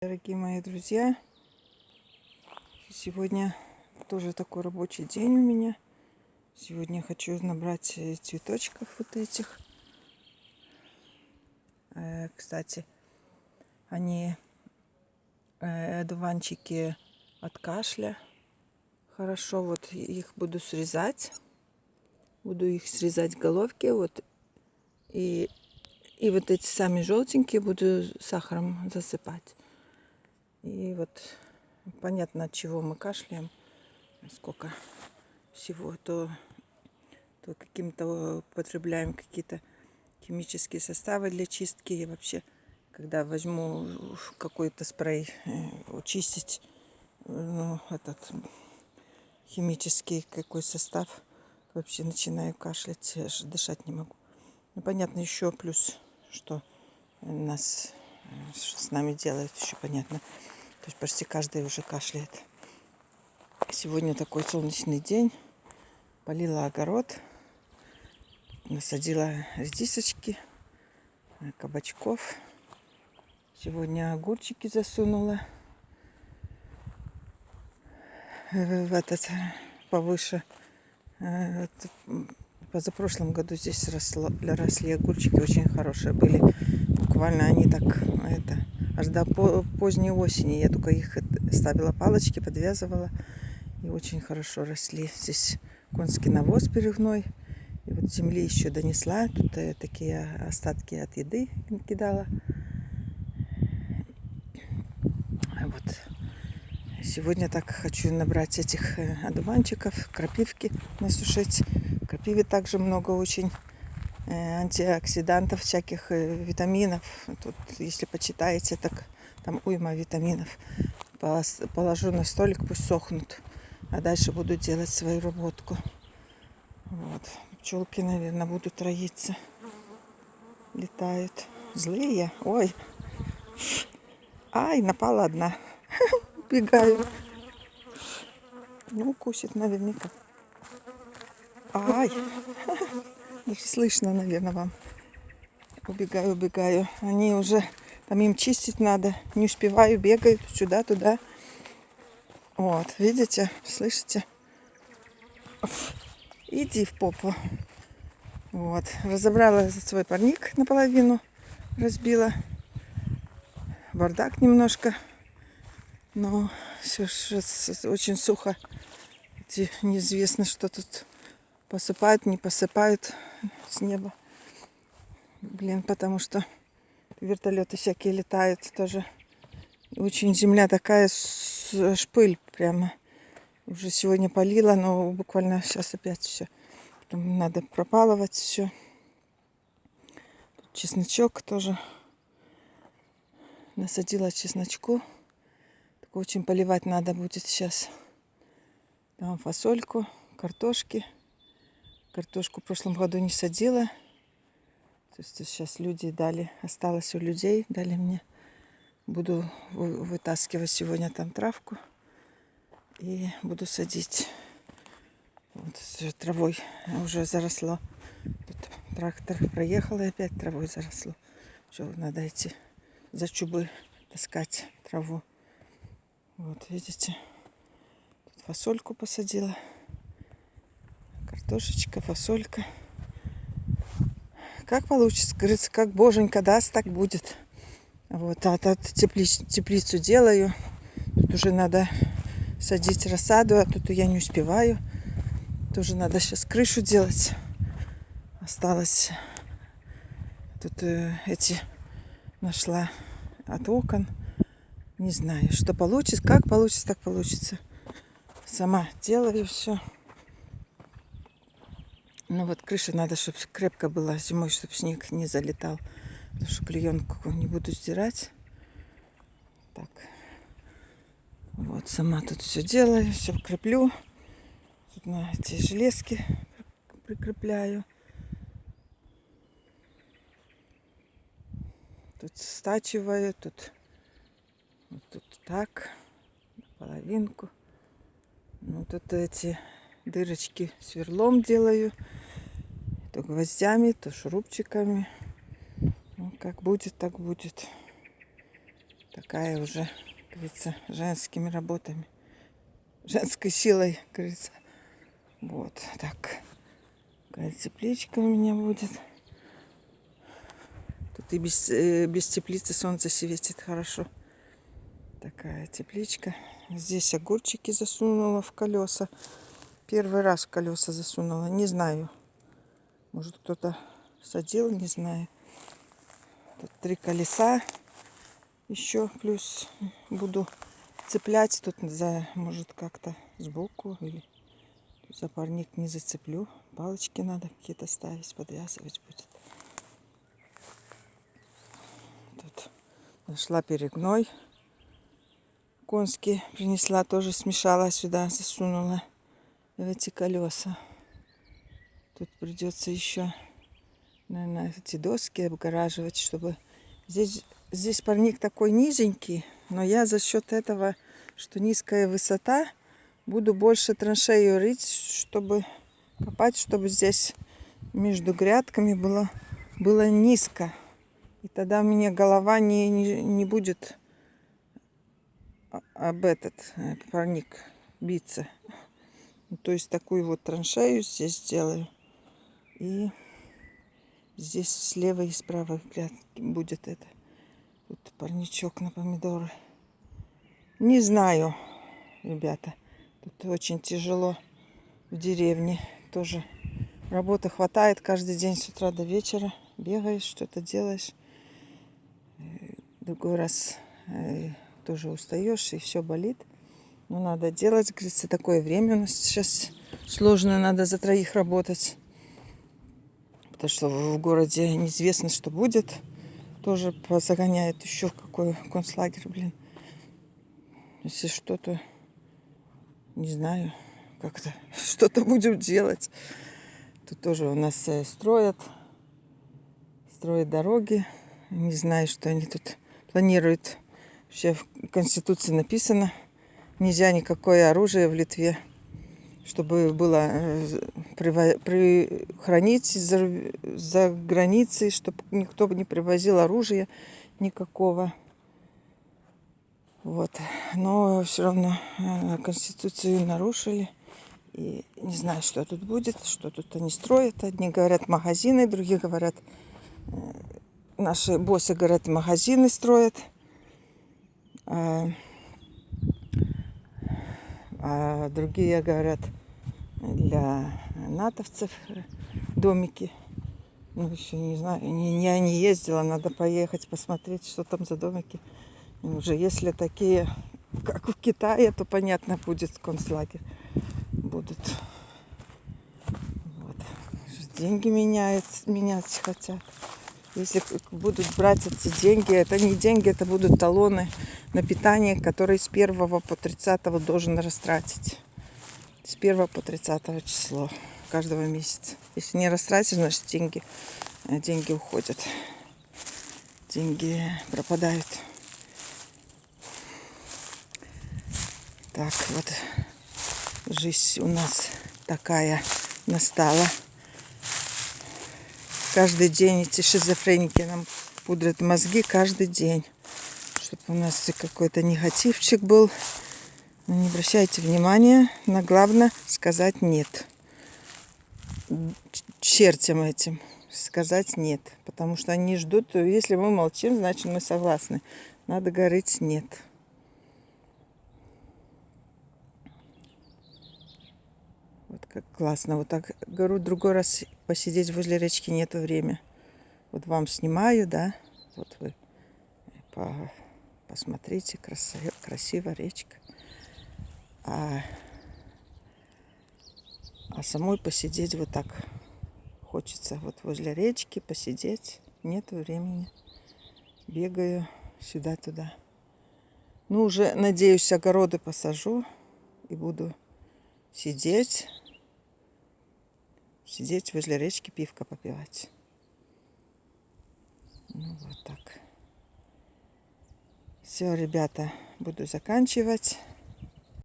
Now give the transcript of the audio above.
Дорогие мои друзья, сегодня тоже такой рабочий день у меня. Сегодня хочу набрать цветочков вот этих. Кстати, они одуванчики от кашля. Хорошо, вот их буду срезать. Буду их срезать головки. Вот. И вот эти сами желтенькие буду сахаром засыпать. И вот понятно, от чего мы кашляем. Сколько всего, то каким-то употребляем какие-то химические составы для чистки. И вообще, когда возьму какой-то спрей чистить, этот химический какой состав, вообще начинаю кашлять, аж дышать не могу. Ну, понятно, еще плюс, что нас с нами делают, еще понятно. То есть почти каждый уже кашляет. Сегодня такой солнечный день. Полила огород. Насадила редисочки, кабачков. Сегодня огурчики засунула в этот повыше. Позапрошлом году здесь росли огурчики, очень хорошие были. Буквально они так, аж до поздней осени. Я только их ставила палочки, подвязывала. И очень хорошо росли. Здесь конский навоз перегной. И вот земли еще донесла. Тут такие остатки от еды кидала. Вот. Сегодня так хочу набрать этих одуванчиков, крапивки насушить. В крапиве также много очень антиоксидантов, всяких витаминов. Тут, если почитаете, так там уйма витаминов. Положу на столик, пусть сохнут. А дальше буду делать свою работку. Вот. Пчелки, наверное, будут роиться. Летают. Злые. Ой. Ай, напала одна. Убегаю. Ну, укусит наверняка. Ай. Не слышно, наверное, вам. Убегаю. Они уже... Там им чистить надо. Не успеваю, бегают сюда-туда. Вот, видите? Слышите? Иди в попу. Вот. Разобрала свой парник наполовину. Разбила. Бардак немножко. Но все очень сухо. Неизвестно, что тут посыпают, не посыпают с неба. Блин, потому что вертолеты всякие летают тоже. Очень земля такая, шпыль прямо. Уже сегодня полила, но буквально сейчас опять все. Потом надо пропалывать все. Тут чесночок тоже. Насадила чесночку. Так очень поливать надо будет сейчас. Там фасольку, картошки. Картошку в прошлом году не садила. То есть сейчас люди дали, осталось у людей, дали мне. Буду вытаскивать сегодня там травку. И буду садить. Вот травой уже заросло. Тут трактор проехал и опять травой заросло. Что надо идти за чубы таскать траву. Вот видите. Тут фасольку посадила. Картошечка, фасолька. Как получится, говорится, как боженька даст, так будет. Вот, а тут теплицу делаю. Тут уже надо садить рассаду, а тут я не успеваю. Тоже надо сейчас крышу делать. Осталось. Тут эти нашла от окон. Не знаю, что получится, как получится, так получится. Сама делаю все. Ну вот крыша надо, чтобы крепко была зимой, чтобы снег не залетал. Потому что клеенку не буду сдирать. Так. Вот сама тут все делаю, все креплю. Тут на эти железки прикрепляю. Тут стачиваю, тут вот тут так, половинку. Ну тут эти дырочки сверлом делаю. То гвоздями, то шурупчиками. Ну, как будет, так будет. такая уже, как говорится, женскими работами, женской силой, как говорится. Вот так. Такая тепличка у меня будет. Тут и без теплицы солнце светит хорошо. Такая тепличка. Здесь огурчики засунула в колеса. Первый раз в колеса засунула. Не знаю. Может, кто-то садил, не знаю. Тут 3 колеса. Еще плюс буду цеплять тут за, может, как-то сбоку или за парник не зацеплю. Палочки надо какие-то ставить, подвязывать будет. Тут нашла перегной. Конский принесла, тоже смешала сюда, засунула в эти колеса. Тут придется еще, наверное, эти доски обгораживать, чтобы... Здесь парник такой низенький, но я за счет этого, что низкая высота, буду больше траншею рыть, чтобы копать, чтобы здесь между грядками было низко. И тогда у меня голова не будет об этот парник биться. То есть такую вот траншею здесь сделаю. И здесь слева и справа будет это. Тут парничок на помидоры. Не знаю, ребята. Тут очень тяжело в деревне. Тоже работы хватает каждый день с утра до вечера. Бегаешь, что-то делаешь. Другой раз тоже устаешь и все болит. Но надо делать, говорится, такое время у нас сейчас сложно, надо за 3 работать. Потому что в городе неизвестно, что будет. Тоже позагоняет еще в какой концлагерь, блин. Если что-то, не знаю, как-то что-то будем делать. Тут тоже у нас строят дороги. Не знаю, что они тут планируют. Вообще в Конституции написано, нельзя никакое оружие в Литве, чтобы было хранить за границей, чтобы никто не привозил оружие никакого. Вот. Но все равно Конституцию нарушили. И не знаю, что тут будет, что тут они строят. Одни говорят магазины, другие говорят, наши боссы говорят, магазины строят. А другие говорят, для натовцев домики. Ну, еще не знаю, я не ездила, надо поехать посмотреть, что там за домики. Уже если такие, как в Китае, то понятно будет концлагерь. Будут. Вот. Деньги менять хотят. Если будут брать эти деньги, это не деньги, это будут талоны на питание, которые с 1 по 30 должен растратить. С 1 по 30 число каждого месяца. Если не растратишь, значит деньги уходят. Деньги пропадают. Так, вот жизнь у нас такая настала. Каждый день эти шизофреники нам пудрят мозги каждый день. Чтобы у нас какой-то негативчик был. Но не обращайте внимания. На главное сказать нет. Чертям этим сказать нет. Потому что они ждут, если мы молчим, значит мы согласны. Надо говорить нет. Вот как классно. Вот так говорю, другой раз посидеть возле речки нету времени. Вот вам снимаю, да. Вот вы посмотрите, красивая речка. А самой посидеть вот так хочется. Вот возле речки посидеть. Нету времени. Бегаю сюда-туда. Ну, уже, надеюсь, огороды посажу. И буду сидеть возле речки, пивко попивать. Ну, вот так. Все, ребята, буду заканчивать.